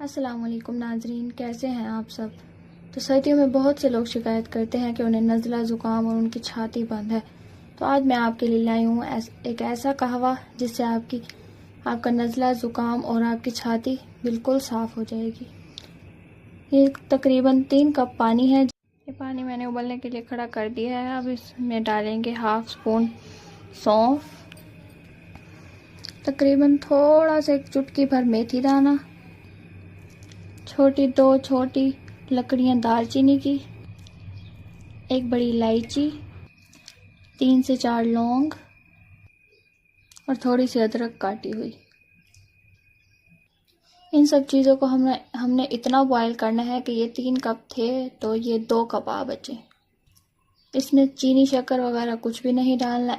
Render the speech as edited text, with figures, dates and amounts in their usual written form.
अस्सलाम वालेकुम नाजरीन, कैसे हैं आप सब। तो सर्दियों में बहुत से लोग शिकायत करते हैं कि उन्हें नज़ला ज़ुकाम और उनकी छाती बंद है। तो आज मैं आपके लिए लाई हूँ एक ऐसा कहवा जिससे आपका नज़ला ज़ुकाम और आपकी छाती बिल्कुल साफ़ हो जाएगी। ये तकरीबन 3 कप पानी है। ये पानी मैंने उबलने के लिए खड़ा कर दिया है। अब इसमें डालेंगे हाफ स्पून सौंफ, तकरीबन थोड़ा सा एक चुटकी भर मेथी दाना, दो छोटी लकड़ियां दालचीनी की, एक बड़ी इलायची, 3 से 4 लौंग और थोड़ी सी अदरक काटी हुई। इन सब चीज़ों को हमने इतना बॉयल करना है कि ये 3 कप थे तो ये 2 कप आ बचे। इसमें चीनी शक्कर वगैरह कुछ भी नहीं डालना,